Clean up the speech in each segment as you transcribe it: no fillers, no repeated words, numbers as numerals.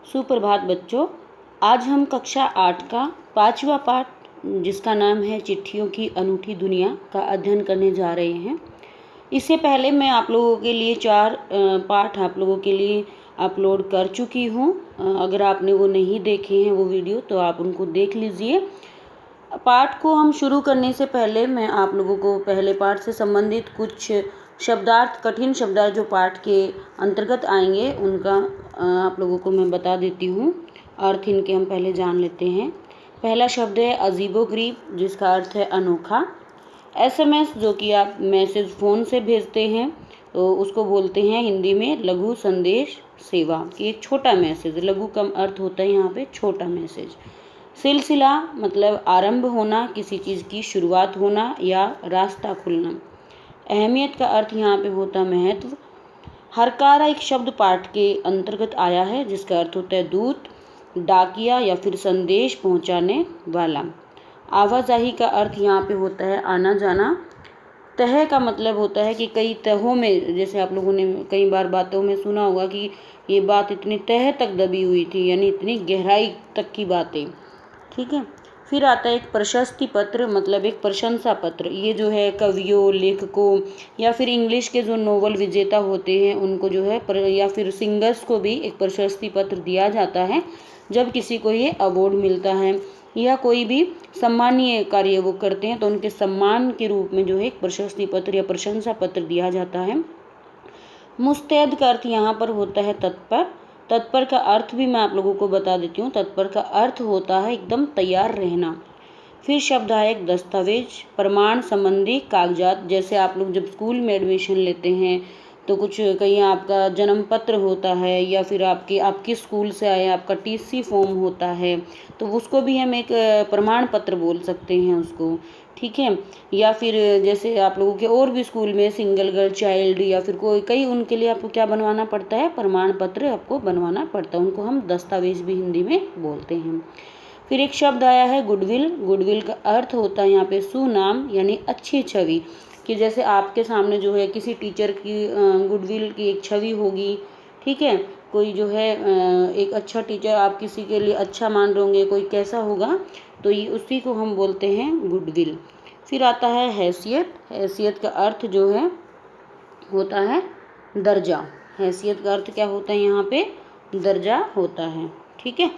सुप्रभात बच्चों। आज हम कक्षा 8 का 5वां पाठ, जिसका नाम है चिट्ठियों की अनूठी दुनिया, का अध्ययन करने जा रहे हैं। इससे पहले मैं आप लोगों के लिए 4 पाठ आप लोगों के लिए अपलोड कर चुकी हूँ। अगर आपने वो नहीं देखे हैं वो वीडियो, तो आप उनको देख लीजिए। पाठ को हम शुरू करने से पहले मैं आप लोगों को पहले पाठ से संबंधित कुछ शब्दार्थ, कठिन शब्दार्थ जो पाठ के अंतर्गत आएंगे, उनका आप लोगों को मैं बता देती हूँ। अर्थ इनके हम पहले जान लेते हैं। पहला शब्द है अजीबोगरीब, जिसका अर्थ है अनोखा। एसएमएस, जो कि आप मैसेज फ़ोन से भेजते हैं, तो उसको बोलते हैं हिंदी में लघु संदेश सेवा, कि एक छोटा मैसेज। लघु का अर्थ होता है यहाँ पे छोटा मैसेज। सिलसिला मतलब आरंभ होना, किसी चीज़ की शुरुआत होना या रास्ता खुलना। अहमियत का अर्थ यहाँ पे होता महत्व। हरकारा एक शब्द पाठ के अंतर्गत आया है, जिसका अर्थ होता है दूत, डाकिया या फिर संदेश पहुँचाने वाला। आवाजाही का अर्थ यहाँ पे होता है आना जाना। तह का मतलब होता है कि कई तहों में, जैसे आप लोगों ने कई बार बातों में सुना होगा कि ये बात इतनी तह तक दबी हुई थी, यानी इतनी गहराई तक की बातें। ठीक है। फिर आता है एक प्रशस्ति पत्र, मतलब एक प्रशंसा पत्र। ये जो है कवियों, लेखकों या फिर इंग्लिश के जो नोवेल विजेता होते हैं उनको जो है या फिर सिंगर्स को भी एक प्रशस्ति पत्र दिया जाता है जब किसी को ये अवार्ड मिलता है या कोई भी सम्मानीय कार्य वो करते हैं, तो उनके सम्मान के रूप में जो है एक प्रशस्ति पत्र या प्रशंसा पत्र दिया जाता है। मुस्तैद का अर्थ यहाँ पर होता है तत्पर। तत्पर का अर्थ भी मैं आप लोगों को बता देती हूँ। तत्पर का अर्थ होता है एकदम तैयार रहना। फिर शब्द है एक दस्तावेज, प्रमाण संबंधी कागजात। जैसे आप लोग जब स्कूल में एडमिशन लेते हैं तो कुछ कहीं आपका जन्म पत्र होता है या फिर आपके स्कूल से आए आपका टीसी फॉर्म होता है, तो उसको भी हम एक प्रमाण पत्र बोल सकते हैं उसको। ठीक है। या फिर जैसे आप लोगों के और भी स्कूल में सिंगल गर्ल चाइल्ड या फिर कई उनके लिए आपको क्या बनवाना पड़ता है, प्रमाण पत्र आपको बनवाना पड़ता है। उनको हम दस्तावेज भी हिंदी में बोलते हैं। फिर एक शब्द आया है गुडविल। गुडविल का अर्थ होता है यहाँ पे सुनाम, यानी अच्छी छवि। कि जैसे आपके सामने जो है किसी टीचर की गुडविल की एक छवि होगी। ठीक है। कोई जो है एक अच्छा टीचर आप किसी के लिए अच्छा मान रहे होंगे, कोई कैसा होगा, तो ये उसी को हम बोलते हैं गुडविल। फिर आता है हैसियत। हैसियत का अर्थ जो है होता है दर्जा। हैसियत का अर्थ क्या होता है, यहाँ पे दर्जा होता है। ठीक है।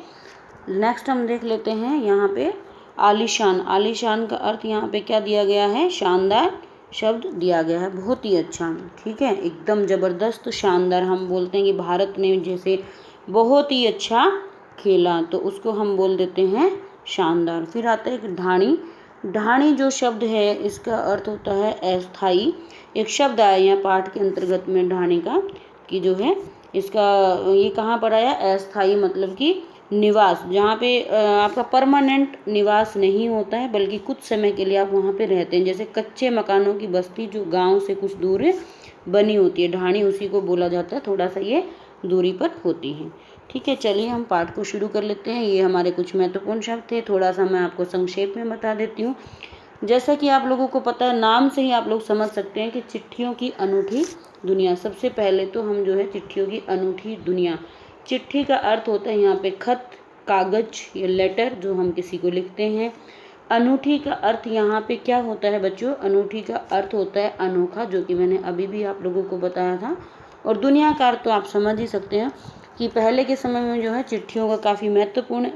नेक्स्ट हम देख लेते हैं यहाँ पे आलीशान। आलीशान का अर्थ यहाँ पे क्या दिया गया है, शानदार शब्द दिया गया है, बहुत ही अच्छा। ठीक है। एकदम ज़बरदस्त, शानदार। हम बोलते हैं कि भारत ने जैसे बहुत ही अच्छा खेला, तो उसको हम बोल देते हैं शानदार। फिर आता है एक ढाणी। ढाणी जो शब्द है इसका अर्थ होता है अस्थाई। एक शब्द आया यहाँ पाठ के अंतर्गत में ढाणी का, कि जो है इसका ये कहाँ पर आया, अस्थाई मतलब कि निवास, जहाँ पे आपका परमानेंट निवास नहीं होता है, बल्कि कुछ समय के लिए आप वहाँ पे रहते हैं। जैसे कच्चे मकानों की बस्ती जो गांव से कुछ दूर बनी होती है, ढाणी उसी को बोला जाता है। थोड़ा सा ये दूरी पर होती है। ठीक है। चलिए हम पाठ को शुरू कर लेते हैं। ये हमारे कुछ महत्वपूर्ण शब्द थे, थोड़ा सा मैं आपको संक्षेप में बता देती हूँ। जैसा कि आप लोगों को पता है, नाम से ही आप लोग समझ सकते हैं कि चिट्ठियों की अनूठी दुनिया। सबसे पहले तो हम जो है चिट्ठियों की अनूठी दुनिया। चिट्ठी का अर्थ होता है यहाँ पे खत, कागज या लेटर जो हम किसी को लिखते हैं। अनूठी का अर्थ यहाँ पे क्या होता है बच्चों, अनूठी का अर्थ होता है अनोखा, जो कि मैंने अभी भी आप लोगों को बताया था। और दुनिया का अर्थ तो आप समझ ही सकते हैं कि पहले के समय में जो है चिट्ठियों का काफ़ी महत्वपूर्ण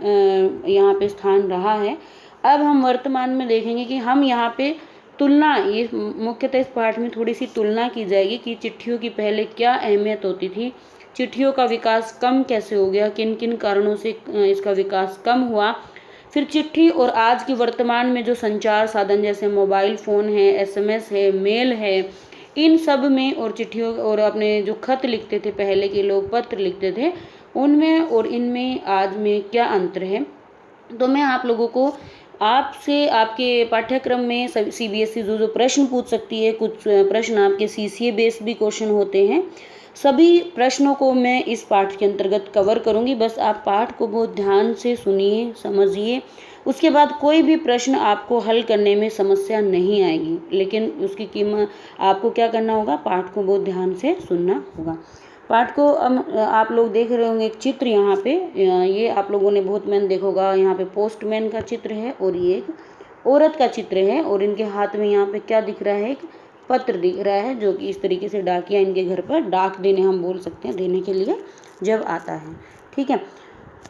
यहाँ पे स्थान रहा है। अब हम वर्तमान में देखेंगे कि हम यहाँ पे तुलना, ये मुख्यतः इस पाठ में थोड़ी सी तुलना की जाएगी कि चिट्ठियों की पहले क्या अहमियत होती थी, चिट्ठियों का विकास कम कैसे हो गया, किन किन कारणों से इसका विकास कम हुआ। फिर चिट्ठी और आज की वर्तमान में जो संचार साधन जैसे मोबाइल फ़ोन है, एसएमएस है, मेल है, इन सब में और चिट्ठियों और अपने जो खत लिखते थे पहले के लोग, पत्र लिखते थे, उनमें और इनमें आज में क्या अंतर है। तो मैं आप लोगों को आपसे आपके पाठ्यक्रम में सीबीएसई जो प्रश्न पूछ सकती है, कुछ प्रश्न आपके सीसीए बेस्ड भी क्वेश्चन होते हैं, सभी प्रश्नों को मैं इस पाठ के अंतर्गत कवर करूंगी। बस आप पाठ को बहुत ध्यान से सुनिए, समझिए। उसके बाद कोई भी प्रश्न आपको हल करने में समस्या नहीं आएगी, लेकिन उसकी कीमत आपको क्या करना होगा, पाठ को बहुत ध्यान से सुनना होगा। पाठ को आप लोग देख रहे होंगे एक चित्र यहाँ पे, ये आप लोगों ने बहुत मैंने देखा होगा, यहाँ पे पोस्टमैन का चित्र है और ये एक औरत का चित्र है और इनके हाथ में यहाँ पे क्या दिख रहा है, एक पत्र दिख रहा है, जो कि इस तरीके से डाकिया इनके घर पर डाक देने हम बोल सकते हैं, देने के लिए जब आता है। ठीक है,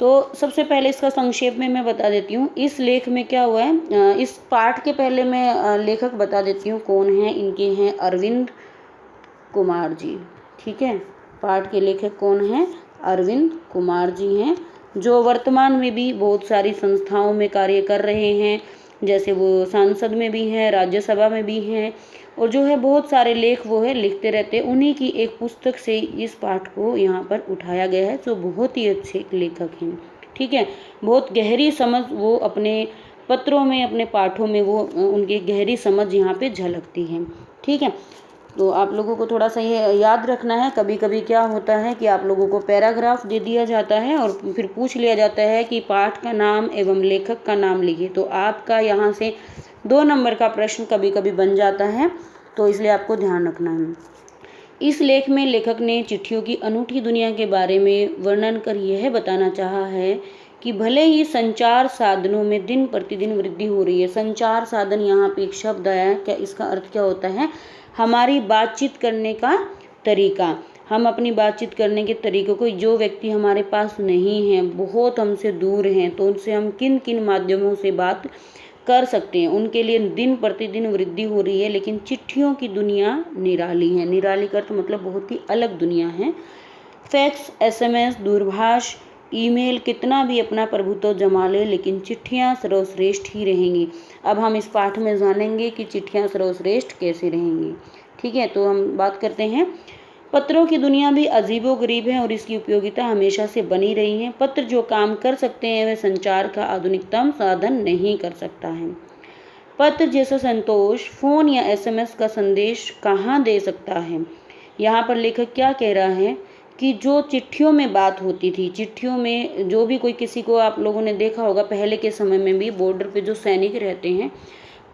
तो सबसे पहले इसका संक्षेप में मैं बता देती हूँ इस लेख में क्या हुआ है। इस पाठ के पहले मैं लेखक बता देती हूँ कौन है, इनके हैं अरविंद कुमार जी। ठीक है, पाठ के लेखक कौन हैं, अरविंद कुमार जी हैं, जो वर्तमान में भी बहुत सारी संस्थाओं में कार्य कर रहे हैं, जैसे वो सांसद में भी हैं, राज्यसभा में भी हैं, और जो है बहुत सारे लेख वो है लिखते रहते हैं। उन्हीं की एक पुस्तक से इस पाठ को यहाँ पर उठाया गया है, जो बहुत ही अच्छे लेखक हैं। ठीक है, बहुत गहरी समझ वो अपने पत्रों में, अपने पाठों में वो उनकी गहरी समझ यहाँ पे झलकती है। ठीक है, तो आप लोगों को थोड़ा सा ये याद रखना है, कभी कभी क्या होता है कि आप लोगों को पैराग्राफ दे दिया जाता है और फिर पूछ लिया जाता है कि पाठ का नाम एवं लेखक का नाम लिखिए, तो आपका यहाँ से 2 नंबर का प्रश्न कभी कभी बन जाता है, तो इसलिए आपको ध्यान रखना है। इस लेख में लेखक ने चिट्ठियों की अनूठी दुनिया के बारे में वर्णन कर यह बताना चाहा है कि भले ही संचार साधनों में दिन प्रतिदिन वृद्धि हो रही है। संचार साधन यहाँ पे एक शब्द आया है, क्या इसका अर्थ क्या होता है, हमारी बातचीत करने का तरीका। हम अपनी बातचीत करने के तरीकों को, जो व्यक्ति हमारे पास नहीं है, बहुत हमसे दूर हैं, तो उनसे हम किन किन माध्यमों से बात कर सकते हैं, उनके लिए दिन प्रतिदिन वृद्धि हो रही है। लेकिन चिट्ठियों की दुनिया निराली है। निराली का अर्थ मतलब बहुत ही अलग दुनिया है। फैक्स, SMS, दूरभाष, ईमेल कितना भी अपना प्रभुत्व जमा ले, लेकिन चिट्ठियां सर्वश्रेष्ठ ही रहेंगी। अब हम इस पाठ में जानेंगे कि चिट्ठियां सर्वश्रेष्ठ कैसे रहेंगी। ठीक है, तो हम बात करते हैं। पत्रों की दुनिया भी अजीबोगरीब है और इसकी उपयोगिता हमेशा से बनी रही है। पत्र जो काम कर सकते हैं वह संचार का आधुनिकतम साधन नहीं कर सकता है। पत्र जैसा संतोष फोन या SMS का संदेश कहाँ दे सकता है। यहाँ पर लेखक क्या कह रहा है कि जो चिट्ठियों में बात होती थी, चिट्ठियों में जो भी कोई किसी को, आप लोगों ने देखा होगा पहले के समय में भी बॉर्डर पे जो सैनिक रहते हैं,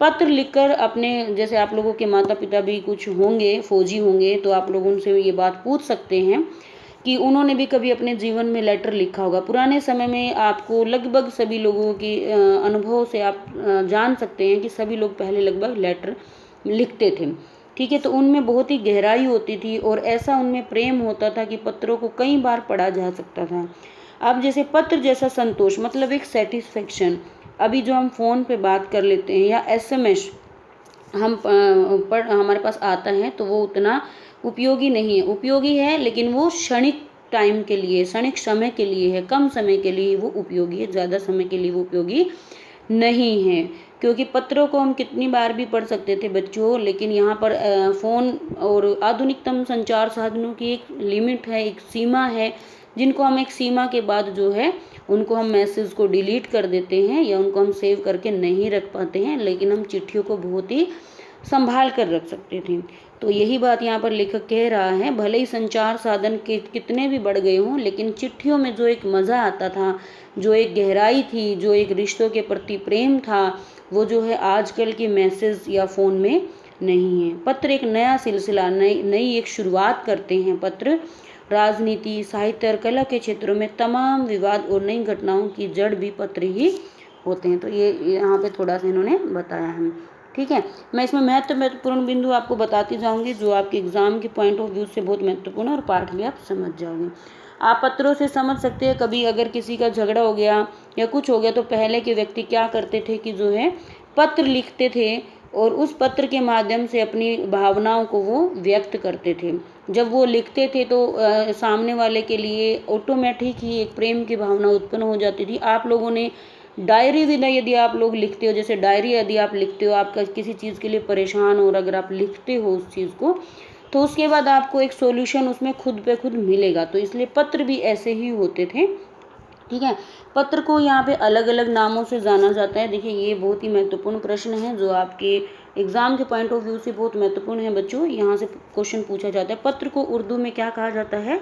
पत्र लिखकर अपने, जैसे आप लोगों के माता पिता भी कुछ होंगे, फौजी होंगे, तो आप लोग उनसे ये बात पूछ सकते हैं कि उन्होंने भी कभी अपने जीवन में लेटर लिखा होगा। पुराने समय में आपको लगभग सभी लोगों के अनुभव से आप जान सकते हैं कि सभी लोग पहले लगभग लेटर लिखते थे। ठीक है, तो उनमें बहुत ही गहराई होती थी और ऐसा उनमें प्रेम होता था कि पत्रों को कई बार पढ़ा जा सकता था। अब जैसे पत्र जैसा संतोष मतलब एक सेटिस्फेक्शन, अभी जो हम फ़ोन पे बात कर लेते हैं या SMS हम हमारे पास आता है, तो वो उतना उपयोगी नहीं है। उपयोगी है लेकिन वो क्षणिक टाइम के लिए, क्षणिक समय के लिए है, कम समय के लिए वो उपयोगी है, ज़्यादा समय के लिए वो उपयोगी नहीं है। क्योंकि पत्रों को हम कितनी बार भी पढ़ सकते थे बच्चों, लेकिन यहाँ पर फ़ोन और आधुनिकतम संचार साधनों की एक लिमिट है, एक सीमा है, जिनको हम एक सीमा के बाद जो है उनको हम मैसेज को डिलीट कर देते हैं या उनको हम सेव करके नहीं रख पाते हैं, लेकिन हम चिट्ठियों को बहुत ही संभाल कर रख सकते थे। तो यही बात यहाँ पर लेखक कह रहा है, भले ही संचार साधन के कितने भी बढ़ गए हों, लेकिन चिट्ठियों में जो एक मज़ा आता था, जो एक गहराई थी, जो एक रिश्तों के प्रति प्रेम था, वो जो है आजकल के मैसेज या फ़ोन में नहीं है। पत्र एक नया सिलसिला, नई एक शुरुआत करते हैं। पत्र राजनीति, साहित्य और कला के क्षेत्रों में तमाम विवाद और नई घटनाओं की जड़ भी पत्र ही होते हैं। तो ये यहाँ पे थोड़ा सा इन्होंने बताया है। ठीक है, मैं इसमें महत्वपूर्ण बिंदु आपको बताती जाऊंगी जो आपके एग्जाम के पॉइंट ऑफ व्यू से बहुत महत्वपूर्ण है और पाठ भी आप समझ जाओगे। आप पत्रों से समझ सकते हैं, कभी अगर किसी का झगड़ा हो गया या कुछ हो गया तो पहले के व्यक्ति क्या करते थे कि जो है पत्र लिखते थे और उस पत्र के माध्यम से अपनी भावनाओं को वो व्यक्त करते थे। जब वो लिखते थे तो सामने वाले के लिए ऑटोमेटिक ही एक प्रेम की भावना उत्पन्न हो जाती थी। आप लोगों ने डायरी भी, यदि आप लोग लिखते हो, जैसे डायरी यदि आप लिखते हो, आपका किसी चीज़ के लिए परेशान हो और अगर आप लिखते हो उस चीज़ को, तो उसके बाद आपको एक सॉल्यूशन उसमें खुद पे खुद मिलेगा। तो इसलिए पत्र भी ऐसे ही होते थे। ठीक है, पत्र को यहाँ पे अलग अलग नामों से जाना जाता है। देखिए, ये बहुत ही महत्वपूर्ण प्रश्न है जो आपके एग्जाम के पॉइंट ऑफ व्यू से बहुत महत्वपूर्ण है बच्चों। यहाँ से क्वेश्चन पूछा जाता है, पत्र को उर्दू में क्या कहा जाता है,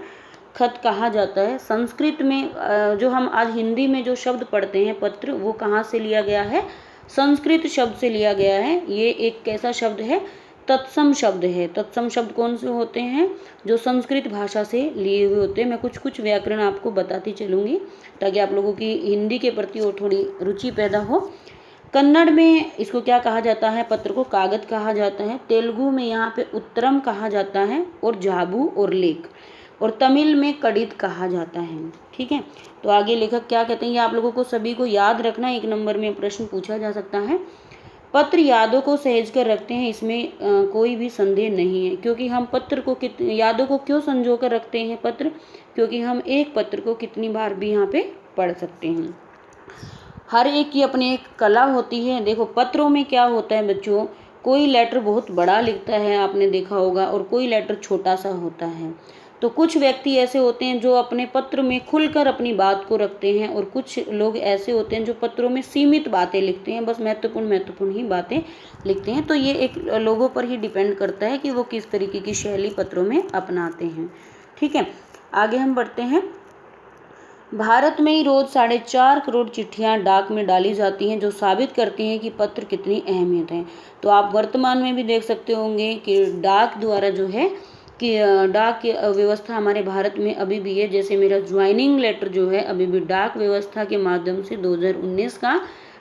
खत कहा जाता है। संस्कृत में जो हम आज हिंदी में जो शब्द पढ़ते हैं पत्र, वो कहाँ से लिया गया है, संस्कृत शब्द से लिया गया है। ये एक कैसा शब्द है, तत्सम शब्द है। तत्सम शब्द कौन से होते हैं? जो संस्कृत भाषा से लिए हुए होते हैं। मैं कुछ कुछ व्याकरण आपको बताती चलूँगी ताकि आप लोगों की हिंदी के प्रति और थोड़ी रुचि पैदा हो। कन्नड़ में इसको क्या कहा जाता है? पत्र को कागज कहा जाता है। तेलुगु में यहाँ पे उत्तरम कहा जाता है, और जाबू और लेख, और तमिल में कड़ित कहा जाता है। ठीक है, तो आगे लेखक क्या कहते हैं ये आप लोगों को सभी को याद रखना, 1 नंबर में प्रश्न पूछा जा सकता है। पत्र यादों को सहेज कर रखते हैं, इसमें कोई भी संदेह नहीं है, क्योंकि हम पत्र को यादों को क्यों संजो कर रखते हैं पत्र? क्योंकि हम एक पत्र को कितनी बार भी यहाँ पे पढ़ सकते हैं। हर एक की अपनी एक कला होती है। देखो पत्रों में क्या होता है बच्चों, कोई लेटर बहुत बड़ा लिखता है, आपने देखा होगा, और कोई लेटर छोटा सा होता है। तो कुछ व्यक्ति ऐसे होते हैं जो अपने पत्र में खुलकर अपनी बात को रखते हैं, और कुछ लोग ऐसे होते हैं जो पत्रों में सीमित बातें लिखते हैं, बस महत्वपूर्ण ही बातें लिखते हैं। तो ये एक लोगों पर ही डिपेंड करता है कि वो किस तरीके की शैली पत्रों में अपनाते हैं। ठीक है, आगे हम बढ़ते हैं। भारत में ही रोज 4.5 करोड़ चिट्ठियां डाक में डाली जाती हैं, जो साबित करती हैं कि पत्र कितनी अहमियत है। तो आप वर्तमान में भी देख सकते होंगे कि डाक द्वारा जो है कि डाक की व्यवस्था हमारे भारत में अभी भी है। जैसे मेरा ज्वाइनिंग लेटर जो है अभी भी डाक व्यवस्था के माध्यम से 2019 का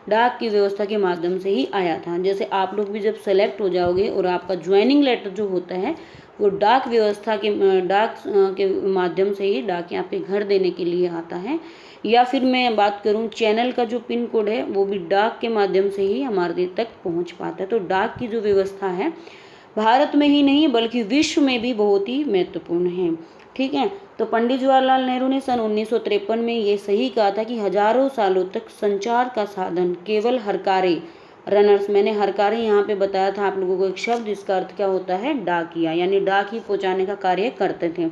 डाक की व्यवस्था के माध्यम से ही आया था। जैसे आप लोग भी जब सेलेक्ट हो जाओगे और आपका ज्वाइनिंग लेटर जो होता है वो डाक व्यवस्था के माध्यम से ही डाक आपके घर देने के लिए आता है। या फिर मैं बात करूं चैनल का जो पिन कोड है वो भी डाक के माध्यम से ही हमारे तक पहुंच पाता है। तो डाक की जो व्यवस्था है भारत में ही नहीं बल्कि विश्व में भी बहुत ही महत्वपूर्ण है। ठीक है, तो पंडित जवाहरलाल नेहरू ने सन 1953 में ये सही कहा था कि हजारों सालों तक संचार का साधन केवल हरकारे रनर्स, मैंने हरकारे यहाँ पे बताया था आप लोगों को एक शब्द, इसका अर्थ क्या होता है? डाकिया, यानी डाक ही पहुँचाने का कार्य करते थे।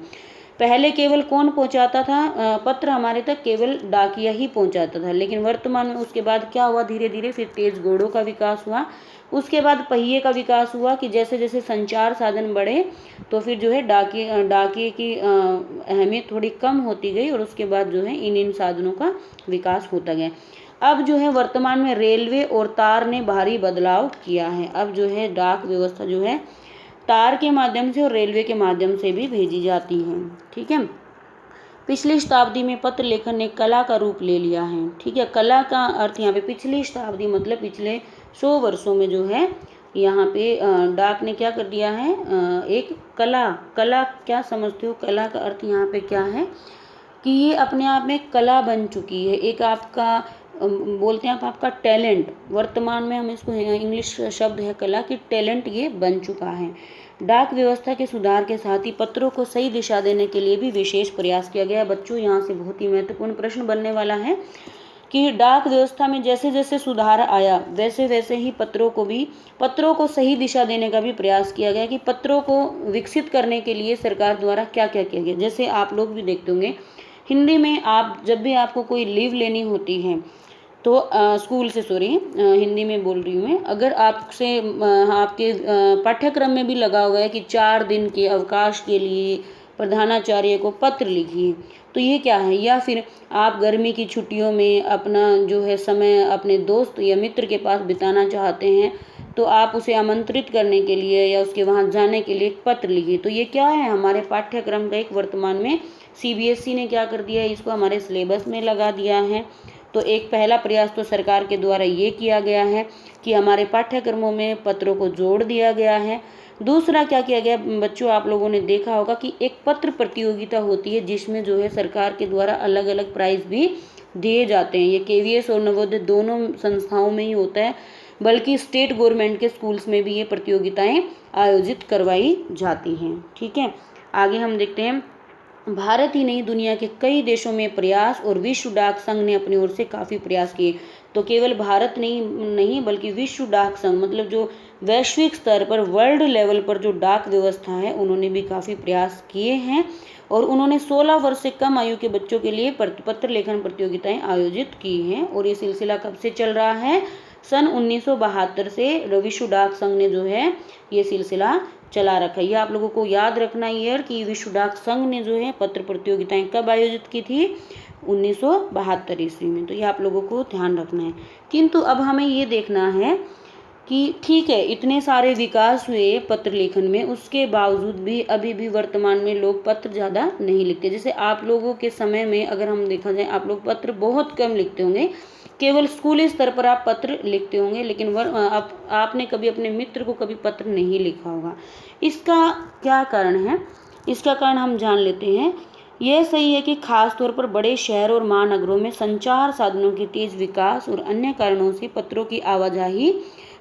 पहले केवल कौन पहुँचाता था पत्र हमारे तक? केवल डाकिया ही पहुँचाता था। लेकिन वर्तमान में उसके बाद क्या हुआ? धीरे धीरे फिर तेज घोड़ों का विकास हुआ, उसके बाद पहिए का विकास हुआ कि जैसे जैसे संचार साधन बढ़े तो फिर जो है डाकिए की अहमियत थोड़ी कम होती गई, और उसके बाद जो है इन साधनों का विकास होता गया। अब जो है वर्तमान में रेलवे और तार ने भारी बदलाव किया है। अब जो है डाक व्यवस्था जो है तार के माध्यम से और रेलवे के माध्यम से भी भेजी जाती है। ठीक है, पिछली शताब्दी में पत्र लेखन ने कला का रूप ले लिया है। ठीक है, कला का अर्थ यहाँ पे पिछली शताब्दी मतलब पिछले 100 वर्षों में जो है यहाँ पे डाक ने क्या कर दिया है? एक कला क्या समझते हो? कला का अर्थ यहाँ पे क्या है कि ये अपने आप में कला बन चुकी है, एक आपका बोलते हैं आप आपका टैलेंट। वर्तमान में हम इसको इंग्लिश शब्द है कला की टैलेंट ये बन चुका है। डाक व्यवस्था के सुधार के साथ ही पत्रों को सही दिशा देने के लिए भी विशेष प्रयास किया गया। बच्चों यहाँ से बहुत ही महत्वपूर्ण प्रश्न बनने वाला है कि डाक व्यवस्था में जैसे जैसे सुधार आया वैसे वैसे ही पत्रों को सही दिशा देने का भी प्रयास किया गया कि पत्रों को विकसित करने के लिए सरकार द्वारा क्या क्या किया गया। जैसे आप लोग भी देखते होंगे हिंदी में आप जब भी आपको कोई लीव लेनी होती है तो स्कूल से हिंदी में बोल रही हूँ मैं, अगर आपसे आपके पाठ्यक्रम में भी लगा हुआ है कि 4 दिन के अवकाश के लिए प्रधानाचार्य को पत्र लिखिए, तो ये क्या है? या फिर आप गर्मी की छुट्टियों में अपना जो है समय अपने दोस्त या मित्र के पास बिताना चाहते हैं तो आप उसे आमंत्रित करने के लिए या उसके वहाँ जाने के लिए एक पत्र लिखिए। तो ये क्या है? हमारे पाठ्यक्रम का एक वर्तमान में CBSE ने क्या कर दिया है? इसको हमारे सिलेबस में लगा दिया है। तो एक पहला प्रयास तो सरकार के द्वारा ये किया गया है कि हमारे पाठ्यक्रमों में पत्रों को जोड़ दिया गया है। दूसरा क्या किया गया बच्चों, आप लोगों ने देखा होगा कि एक पत्र प्रतियोगिता होती है जिसमें जो है सरकार के द्वारा अलग अलग प्राइज भी दिए जाते हैं। ये KVS और नवोदय दोनों संस्थाओं में ही होता है, बल्कि स्टेट गवर्नमेंट के स्कूल्स में भी ये प्रतियोगिताएं आयोजित करवाई जाती हैं। ठीक है, आगे हम देखते हैं। भारत ही नहीं दुनिया के कई देशों में प्रयास और विश्व डाक संघ ने अपनी ओर से काफ़ी प्रयास किए। तो केवल भारत नहीं बल्कि विश्व डाक संघ मतलब जो वैश्विक स्तर पर वर्ल्ड लेवल पर जो डाक व्यवस्था है उन्होंने भी काफ़ी प्रयास किए हैं, और उन्होंने 16 वर्ष से कम आयु के बच्चों के लिए पत्र लेखन प्रतियोगिताएं आयोजित की हैं। और ये सिलसिला कब से चल रहा है? सन 1972 से विश्व डाक संघ ने जो है ये सिलसिला चला रखा है। ये आप लोगों को याद रखना ईयर कि विश्व डाक संघ ने जो है पत्र प्रतियोगिताएं कब आयोजित की थी? 1972 ईस्वी में। तो ये आप लोगों को ध्यान रखना है। किंतु अब हमें ये देखना है कि ठीक है, इतने सारे विकास हुए पत्र लेखन में, उसके बावजूद भी अभी भी वर्तमान में लोग पत्र ज़्यादा नहीं लिखते। जैसे आप लोगों के समय में अगर हम देखा जाए, आप लोग पत्र बहुत कम लिखते होंगे, केवल स्कूली स्तर पर आप पत्र लिखते होंगे, लेकिन आपने कभी अपने मित्र को कभी पत्र नहीं लिखा होगा। इसका क्या कारण है? इसका कारण हम जान लेते हैं। यह सही है कि खास तौर पर बड़े शहरों और महानगरों में संचार साधनों की तेज विकास और अन्य कारणों से पत्रों की आवाजाही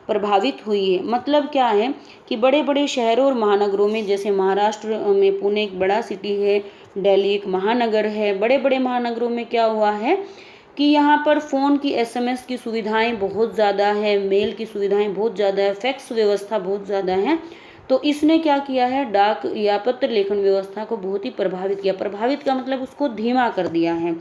प्रभावित हुई है। मतलब क्या है कि बड़े बड़े शहरों और महानगरों में, जैसे महाराष्ट्र में पुणे एक बड़ा सिटी है, दिल्ली एक महानगर है, बड़े बड़े महानगरों में क्या हुआ है कि यहाँ पर फ़ोन की SMS की सुविधाएं बहुत ज़्यादा है, मेल की सुविधाएं बहुत ज़्यादा है, फैक्स व्यवस्था बहुत ज़्यादा है। तो इसने क्या किया है, डाक या पत्र लेखन व्यवस्था को बहुत ही प्रभावित किया। प्रभावित का मतलब उसको धीमा कर दिया है,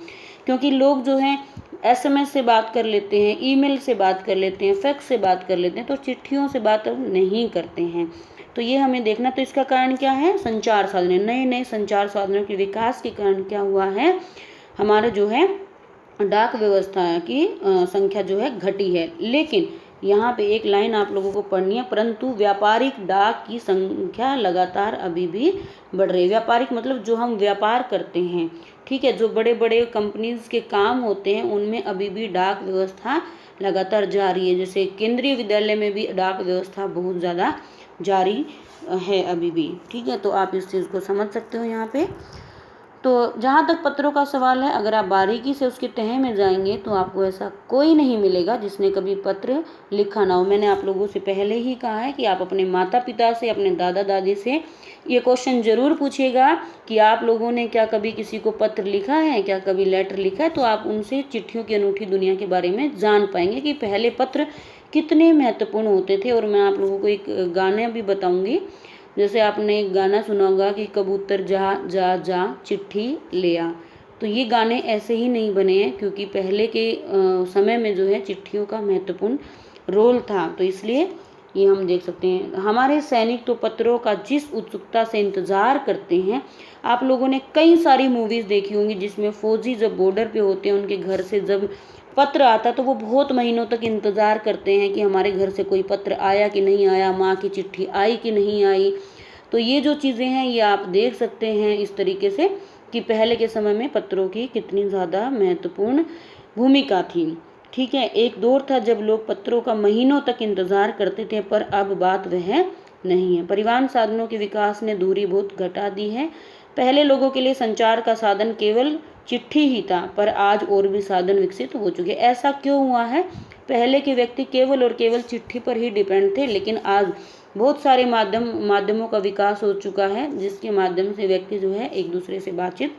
क्योंकि लोग जो हैं SMS से बात कर लेते हैं, ईमेल से बात कर लेते हैं, फैक्स से बात कर लेते हैं, तो चिट्ठियों से बात अब नहीं करते हैं। तो ये हमें देखना। तो इसका कारण क्या है? संचार साधन। नए नए संचार साधनों के विकास के कारण क्या हुआ है, हमारा जो है डाक व्यवस्था की संख्या जो है घटी है। लेकिन यहाँ पे एक लाइन आप लोगों को पढ़नी है, परंतु व्यापारिक डाक की संख्या लगातार अभी भी बढ़ रही है। व्यापारिक मतलब जो हम व्यापार करते हैं, ठीक है, जो बड़े बड़े कंपनीज के काम होते हैं, उनमें अभी भी डाक व्यवस्था लगातार जारी है। जैसे केंद्रीय विद्यालय में भी डाक व्यवस्था बहुत ज़्यादा जारी है अभी भी, ठीक है। तो आप इस चीज़ को समझ सकते हो यहाँ पे। तो जहाँ तक पत्रों का सवाल है, अगर आप बारीकी से उसके तह में जाएंगे तो आपको ऐसा कोई नहीं मिलेगा जिसने कभी पत्र लिखा ना हो। मैंने आप लोगों से पहले ही कहा है कि आप अपने माता पिता से, अपने दादा दादी से ये क्वेश्चन ज़रूर पूछिएगा कि आप लोगों ने क्या कभी किसी को पत्र लिखा है, क्या कभी लेटर लिखा है। तो आप उनसे चिट्ठियों की अनूठी दुनिया के बारे में जान पाएंगे कि पहले पत्र कितने महत्वपूर्ण होते थे। और मैं आप लोगों को एक गाना भी बताऊँगी। जैसे आपने एक गाना सुना होगा कि कबूतर जा जा जा चिट्ठी ले आ। तो ये गाने ऐसे ही नहीं बने हैं, क्योंकि पहले के समय में जो है चिट्ठियों का महत्वपूर्ण रोल था। तो इसलिए ये हम देख सकते हैं। हमारे सैनिक तो पत्रों का जिस उत्सुकता से इंतज़ार करते हैं, आप लोगों ने कई सारी मूवीज़ देखी होंगी जिसमें फौजी जब बॉर्डर पे होते हैं, उनके घर से जब पत्र आता तो वो बहुत महीनों तक इंतज़ार करते हैं कि हमारे घर से कोई पत्र आया कि नहीं आया, माँ की चिट्ठी आई कि नहीं आई। तो ये जो चीज़ें हैं ये आप देख सकते हैं इस तरीके से कि पहले के समय में पत्रों की कितनी ज़्यादा महत्वपूर्ण भूमिका थी, ठीक है। एक दौर था जब लोग पत्रों का महीनों तक इंतज़ार करते थे, पर अब बात वह नहीं है। परिवहन साधनों के विकास ने दूरी बहुत घटा दी है। पहले लोगों के लिए संचार का साधन केवल चिट्ठी ही था, पर आज और भी साधन विकसित हो चुके। ऐसा क्यों हुआ है? पहले के व्यक्ति केवल और केवल चिट्ठी पर ही डिपेंड थे, लेकिन आज बहुत सारे माध्यमों का विकास हो चुका है, जिसके माध्यम से व्यक्ति जो है एक दूसरे से बातचीत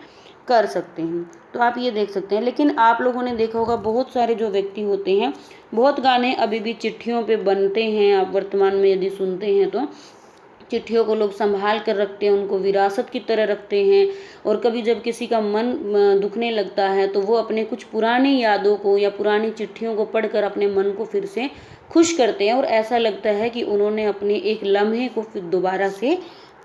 कर सकते हैं। तो आप ये देख सकते हैं। लेकिन आप लोगों ने देखा होगा बहुत सारे जो व्यक्ति होते हैं, बहुत गाने अभी भी चिट्ठियों पे बनते हैं। आप वर्तमान में यदि सुनते हैं तो चिट्ठियों को लोग संभाल कर रखते हैं, उनको विरासत की तरह रखते हैं। और कभी जब किसी का मन दुखने लगता है तो वो अपने कुछ पुरानी यादों को या पुरानी चिट्ठियों को पढ़कर अपने मन को फिर से खुश करते हैं, और ऐसा लगता है कि उन्होंने अपने एक लम्हे को फिर दोबारा से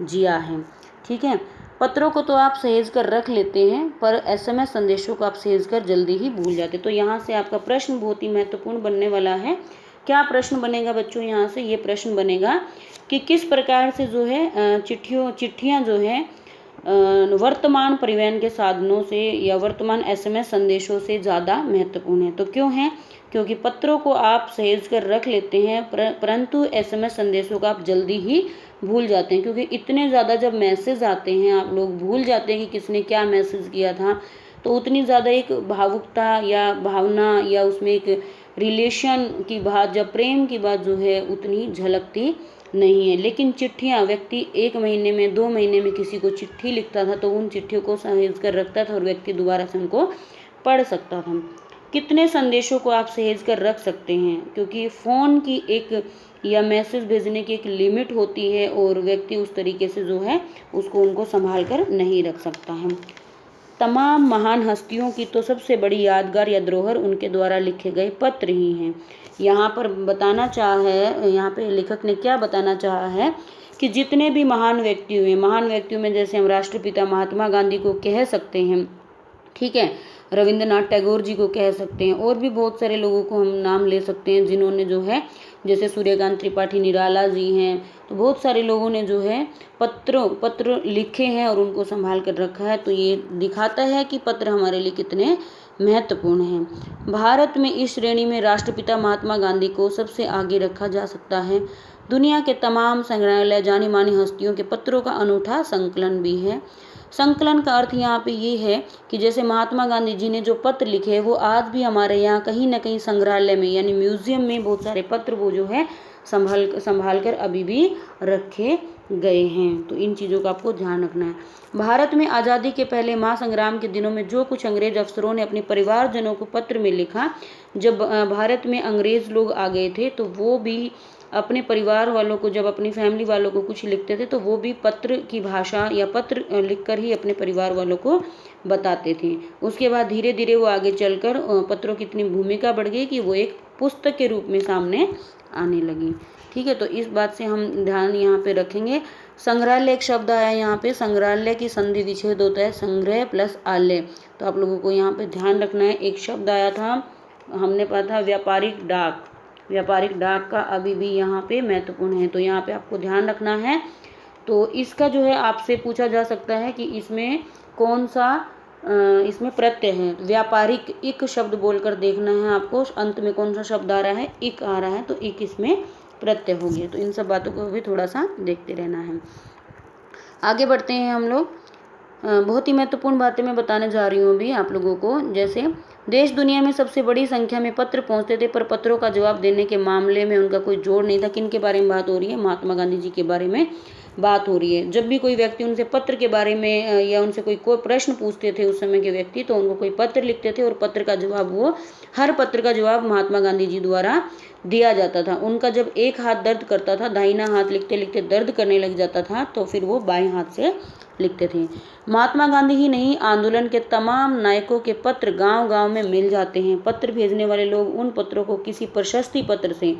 जिया है, ठीक है। पत्रों को तो आप सहेज कर रख लेते हैं, पर SMS संदेशों को आप सहेज कर जल्दी ही भूल जाते। तो यहाँ से आपका प्रश्न बहुत ही महत्वपूर्ण बनने वाला है। क्या प्रश्न बनेगा बच्चों? यहाँ से ये प्रश्न बनेगा कि किस प्रकार से जो है चिट्ठियाँ जो है वर्तमान परिवहन के साधनों से या वर्तमान SMS संदेशों से ज़्यादा महत्वपूर्ण है। तो क्यों है? क्योंकि पत्रों को आप सहेज कर रख लेते हैं, परंतु SMS संदेशों को आप जल्दी ही भूल जाते हैं, क्योंकि इतने ज़्यादा जब मैसेज आते हैं आप लोग भूल जाते हैं कि किसने क्या मैसेज किया था। तो उतनी ज़्यादा एक भावुकता या भावना या उसमें एक रिलेशन की बात या प्रेम की बात जो है उतनी झलकती नहीं है। लेकिन चिट्ठियाँ, व्यक्ति 1 महीने में 2 महीने में किसी को चिट्ठी लिखता था, तो उन चिट्ठियों को सहेज कर रखता था और व्यक्ति दोबारा से उनको पढ़ सकता था। कितने संदेशों को आप सहेज कर रख सकते हैं? क्योंकि फ़ोन की एक या मैसेज भेजने की एक लिमिट होती है, और व्यक्ति उस तरीके से जो है उसको उनको संभाल कर नहीं रख सकता है। तमाम महान हस्तियों की तो सबसे बड़ी यादगार या धरोहर उनके द्वारा लिखे गए पत्र ही हैं। यहाँ पर बताना चाहा है, यहाँ पे लेखक ने क्या बताना चाहा है कि जितने भी महान व्यक्ति हुए, महान व्यक्तियों में जैसे हम राष्ट्रपिता महात्मा गांधी को कह सकते हैं, ठीक है। रविंद्रनाथ टैगोर जी को कह सकते हैं, और भी बहुत सारे लोगों को हम नाम ले सकते हैं जिन्होंने जो है, जैसे सूर्यकांत त्रिपाठी निराला जी हैं, तो बहुत सारे लोगों ने जो है पत्र लिखे हैं और उनको संभाल कर रखा है। तो ये दिखाता है कि पत्र हमारे लिए कितने महत्वपूर्ण हैं। भारत में इस श्रेणी में राष्ट्रपिता महात्मा गांधी को सबसे आगे रखा जा सकता है। दुनिया के तमाम संग्रहालय जानी मानी हस्तियों के पत्रों का अनूठा संकलन भी है। संकलन का अर्थ यहाँ पे ये है कि जैसे महात्मा गांधी जी ने जो पत्र लिखे हैं वो आज भी हमारे यहाँ कहीं ना कहीं संग्रहालय में यानी म्यूजियम में बहुत सारे पत्र वो जो है संभाल कर अभी भी रखे गए हैं। तो इन चीज़ों का आपको ध्यान रखना है। भारत में आज़ादी के पहले महासंग्राम के दिनों में जो कुछ अंग्रेज अफसरों ने अपने परिवारजनों को पत्र में लिखा, जब भारत में अंग्रेज लोग आ गए थे तो वो भी अपने परिवार वालों को, जब अपनी फैमिली वालों को कुछ लिखते थे तो वो भी पत्र की भाषा या पत्र लिखकर ही अपने परिवार वालों को बताते थे। उसके बाद धीरे धीरे वो आगे चलकर पत्रों की इतनी भूमिका बढ़ गई कि वो एक पुस्तक के रूप में सामने आने लगी। ठीक है, तो इस बात से हम ध्यान यहाँ पे रखेंगे। संग्रहालय एक शब्द आया यहाँ पे, संग्रहालय की संधि विच्छेद होता है संग्रह प्लस आलय, तो आप लोगों को यहाँ पे ध्यान रखना है। एक शब्द आया था, हमने पढ़ा था व्यापारिक डाक। व्यापारिक डाक का अभी भी यहाँ पे महत्वपूर्ण है, तो यहाँ पे आपको ध्यान रखना है। तो इसका जो है आपसे पूछा जा सकता है कि इसमें कौन सा इसमें प्रत्यय है। व्यापारिक इक शब्द बोलकर देखना है आपको, अंत में कौन सा शब्द आ रहा है, इक आ रहा है, तो इक इसमें प्रत्यय हो गया। तो इन सब बातों को भी थोड़ा सा देखते रहना है। आगे बढ़ते हैं हम लोग। बहुत ही महत्वपूर्ण बातें मैं बताने जा रही हूँ अभी आप लोगों को। जैसे देश दुनिया में सबसे बड़ी संख्या में पत्र पहुँचते थे, पर पत्रों का जवाब देने के मामले में उनका कोई जोड़ नहीं था। किन के बारे में बात हो रही है? महात्मा गांधी जी के बारे में बात हो रही है। जब भी कोई व्यक्ति उनसे पत्र के बारे में या उनसे कोई प्रश्न पूछते थे उस समय के व्यक्ति, तो उनको कोई पत्र लिखते थे और पत्र का जवाब हर पत्र का जवाब महात्मा गांधी जी द्वारा दिया जाता था। उनका जब एक हाथ दर्द करता था, दाहिना हाथ लिखते लिखते दर्द करने लग जाता था, तो फिर वो बाएं हाथ से लिखते थे। महात्मा गांधी ही नहीं, आंदोलन के तमाम नायकों के पत्र गांव-गांव में मिल जाते हैं। पत्र भेजने वाले लोग उन पत्रों को किसी प्रशस्ति पत्र से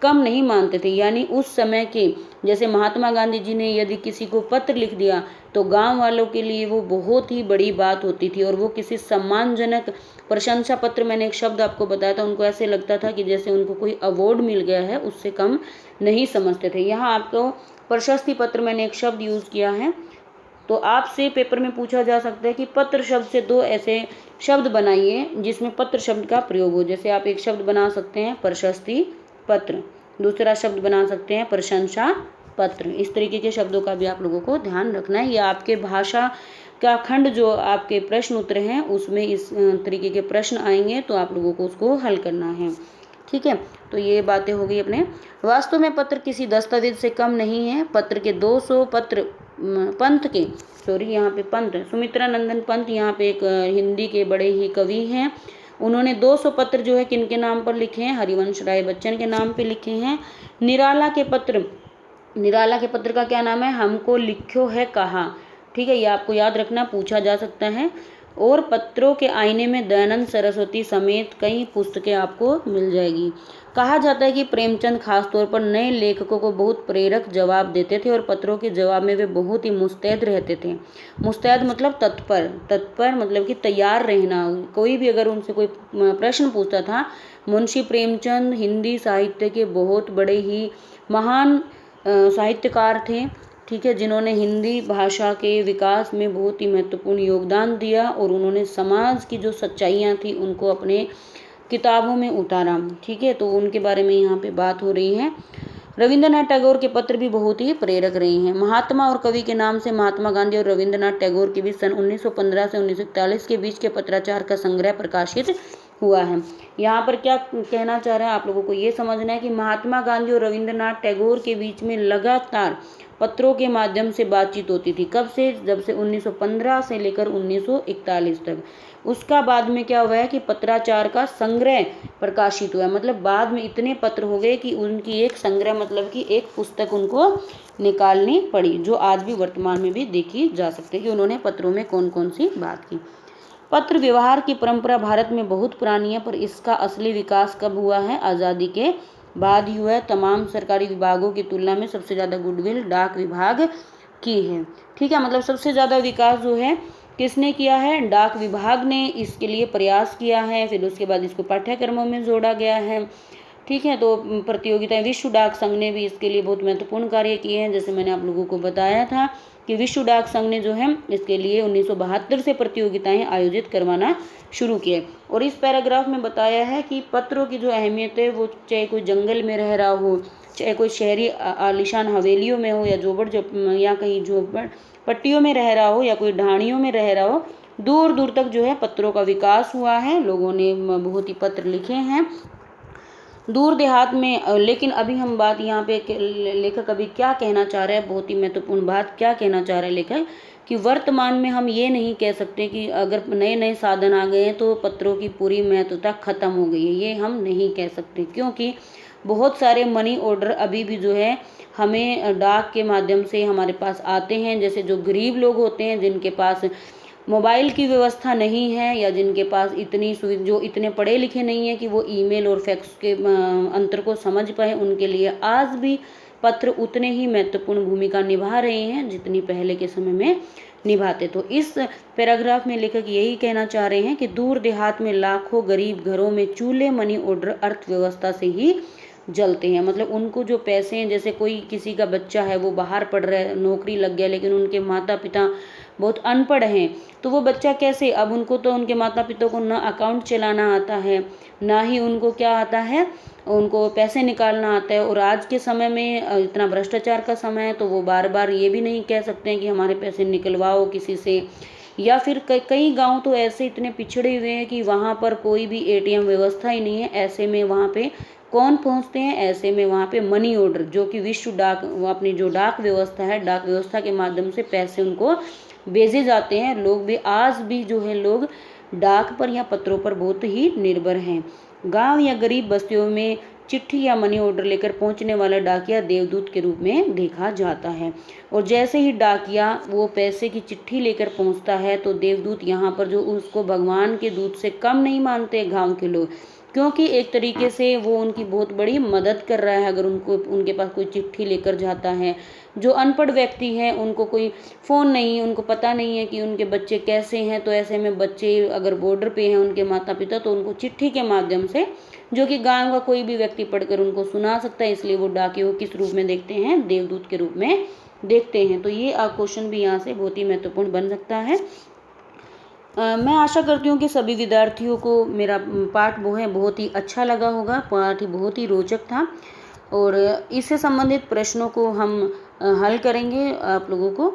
कम नहीं मानते थे। यानी उस समय के जैसे महात्मा गांधी जी ने यदि किसी को पत्र लिख दिया तो गांव वालों के लिए वो बहुत ही बड़ी बात होती थी, और वो किसी सम्मानजनक प्रशंसा पत्र, मैंने एक शब्द आपको बताया था, उनको ऐसे लगता था कि जैसे उनको कोई अवार्ड मिल गया है, उससे कम नहीं समझते थे। यहाँ आपको प्रशस्ति पत्र मैंने एक शब्द यूज़ किया है। तो आपसे पेपर में पूछा जा सकता है कि पत्र शब्द से दो ऐसे शब्द बनाइए जिसमें पत्र शब्द का प्रयोग हो। जैसे आप एक शब्द बना सकते हैं प्रशस्ति पत्र, दूसरा शब्द बना सकते हैं प्रशंसा पत्र। इस तरीके के शब्दों का भी आप लोगों को ध्यान रखना है। या आपके भाषा का खंड जो आपके प्रश्न उत्तर हैं उसमें इस तरीके के प्रश्न आएंगे, तो आप लोगों को उसको हल करना है। ठीक है, तो ये बातें हो गई अपने। वास्तव में पत्र किसी दस्तावेज से कम नहीं है। पत्र के 200 पत्र यहाँ पे पंत सुमित्रा नंदन पंत यहाँ पे एक हिंदी के बड़े ही कवि हैं। उन्होंने 200 पत्र जो है किनके नाम पर लिखे हैं? हरिवंश राय बच्चन के नाम पे लिखे हैं। निराला के पत्र का क्या नाम है? हमको लिखो है कहा। ठीक है, ये आपको याद रखना, पूछा जा सकता है। और पत्रों के आईने में दयानंद सरस्वती समेत कई पुस्तकें आपको मिल जाएगी। कहा जाता है कि प्रेमचंद खासतौर पर नए लेखकों को बहुत प्रेरक जवाब देते थे और पत्रों के जवाब में वे बहुत ही मुस्तैद रहते थे। मुस्तैद मतलब तत्पर मतलब कि तैयार रहना। कोई भी अगर उनसे कोई प्रश्न पूछता था, मुंशी प्रेमचंद हिंदी साहित्य के बहुत बड़े ही महान साहित्यकार थे। ठीक है, जिन्होंने हिंदी भाषा के विकास में बहुत ही महत्वपूर्ण योगदान दिया, और उन्होंने समाज की जो सच्चाइयाँ थी उनको अपने किताबों में उतारा। ठीक है, तो उनके बारे में यहाँ पे बात हो रही है। रविंद्रनाथ टैगोर के पत्र भी बहुत ही प्रेरक रहे हैं। महात्मा और कवि के नाम से महात्मा गांधी और रविंद्रनाथ टैगोर के बीच सन 1915 से 1941 के बीच के पत्राचार का संग्रह प्रकाशित हुआ है। यहाँ पर क्या कहना चाह रहे हैं आप लोगों को ये समझना है कि महात्मा गांधी और रविंद्रनाथ टैगोर के बीच में लगातार पत्रों के माध्यम से बातचीत होती थी। कब से? जब से 1915 से लेकर 1941 तक। उसका बाद में क्या हुआ है कि पत्राचार का संग्रह प्रकाशित हुआ। मतलब बाद में इतने पत्र हो गए कि उनकी एक संग्रह मतलब कि एक पुस्तक उनको निकालनी पड़ी, जो आज भी वर्तमान में भी देखी जा सकती है कि उन्होंने पत्रों में कौन कौन सी बात की। पत्र व्यवहार की परंपरा भारत में बहुत पुरानी है, पर इसका असली विकास कब हुआ है? आज़ादी के बाद ही हुआ है। तमाम सरकारी विभागों की तुलना में सबसे ज़्यादा गुडविल डाक विभाग की है। ठीक है, मतलब सबसे ज़्यादा विकास जो है किसने किया है? डाक विभाग ने इसके लिए प्रयास किया है। फिर उसके बाद इसको पाठ्यक्रमों में जोड़ा गया है। ठीक है, तो प्रतियोगिताएं विश्व डाक संघ ने भी इसके लिए बहुत महत्वपूर्ण कार्य किए हैं। जैसे मैंने आप लोगों को बताया था कि विश्व डाक संघ ने जो है इसके लिए 1972 से प्रतियोगिताएं आयोजित करवाना शुरू किए। और इस पैराग्राफ में बताया है कि पत्रों की जो अहमियत है वो चाहे कोई जंगल में रह रहा हो, चाहे कोई शहरी आलीशान हवेलियों में हो, या या कहीं झोपड़ पट्टियों में रह रहा हो, या कोई ढाणियों में रह रहा हो, दूर दूर तक जो है पत्रों का विकास हुआ है। लोगों ने बहुत ही पत्र लिखे हैं दूर देहात में। लेकिन अभी हम बात यहाँ पे लेखक अभी क्या कहना चाह रहे हैं, बहुत ही महत्वपूर्ण बात क्या कहना चाह रहे हैं लेखक, कि वर्तमान में हम ये नहीं कह सकते कि अगर नए नए साधन आ गए हैं तो पत्रों की पूरी महत्वता खत्म हो गई है। ये हम नहीं कह सकते, क्योंकि बहुत सारे मनी ऑर्डर अभी भी जो है हमें डाक के माध्यम से हमारे पास आते हैं। जैसे जो गरीब लोग होते हैं, जिनके पास मोबाइल की व्यवस्था नहीं है, या जिनके पास इतनी सुविधा, जो इतने पढ़े लिखे नहीं है कि वो ईमेल और फैक्स के अंतर को समझ पाए, उनके लिए आज भी पत्र उतने ही महत्वपूर्ण भूमिका निभा रहे हैं जितनी पहले के समय में निभाते। तो इस पैराग्राफ में लेखक यही कहना चाह रहे हैं कि दूर देहात में लाखों गरीब घरों में चूल्हे मनी ऑर्डर अर्थव्यवस्था से ही जलते हैं। मतलब उनको जो पैसे हैं, जैसे कोई किसी का बच्चा है वो बाहर पढ़ रहा है, नौकरी लग गया, लेकिन उनके माता पिता बहुत अनपढ़ हैं, तो वो बच्चा कैसे, अब उनको तो उनके माता पिता को ना अकाउंट चलाना आता है, ना ही उनको क्या आता है, उनको पैसे निकालना आता है। और आज के समय में इतना भ्रष्टाचार का समय है, तो वो बार बार ये भी नहीं कह सकते हैं कि हमारे पैसे निकलवाओ किसी से। या फिर कई गांव तो ऐसे इतने पिछड़े हुए हैं कि वहाँ पर कोई भी एटीएम व्यवस्था ही नहीं है। ऐसे में वहाँ पे कौन पहुँचते हैं? ऐसे में वहाँ पे मनी ऑर्डर, जो कि विश्व डाक, अपनी जो डाक व्यवस्था है, डाक व्यवस्था के माध्यम से पैसे उनको भेजे जाते हैं। लोग भी आज भी जो है लोग डाक पर या पत्रों पर बहुत ही निर्भर हैं। गांव या गरीब बस्तियों में चिट्ठी या मनी ऑर्डर लेकर पहुंचने वाला डाकिया देवदूत के रूप में देखा जाता है। और जैसे ही डाकिया वो पैसे की चिट्ठी लेकर पहुंचता है, तो देवदूत यहाँ पर जो उसको भगवान के दूत से कम नहीं मानते गांव के लोग, क्योंकि एक तरीके से वो उनकी बहुत बड़ी मदद कर रहा है। अगर उनके पास कोई चिट्ठी लेकर जाता है, जो अनपढ़ व्यक्ति हैं, उनको कोई फ़ोन नहीं, उनको पता नहीं है कि उनके बच्चे कैसे हैं, तो ऐसे में बच्चे अगर बॉर्डर पे हैं उनके माता पिता, तो उनको चिट्ठी के माध्यम से, जो कि गांव का कोई भी व्यक्ति पढ़कर उनको सुना सकता है, इसलिए वो डाकिये को किस रूप में देखते हैं? देवदूत के रूप में देखते हैं। तो ये क्वेश्चन भी यहाँ से बहुत ही महत्वपूर्ण बन सकता है। मैं आशा करती हूँ कि सभी विद्यार्थियों को मेरा पाठ वो है बहुत ही अच्छा लगा होगा। पाठ बहुत ही रोचक था, और इससे संबंधित प्रश्नों को हम हल करेंगे। आप लोगों को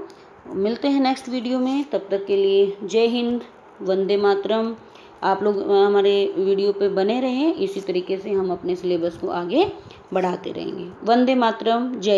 मिलते हैं नेक्स्ट वीडियो में। तब तक के लिए जय हिंद, वंदे मातरम। आप लोग हमारे वीडियो पे बने रहें, इसी तरीके से हम अपने सिलेबस को आगे बढ़ाते रहेंगे। वंदे मातरम, जय।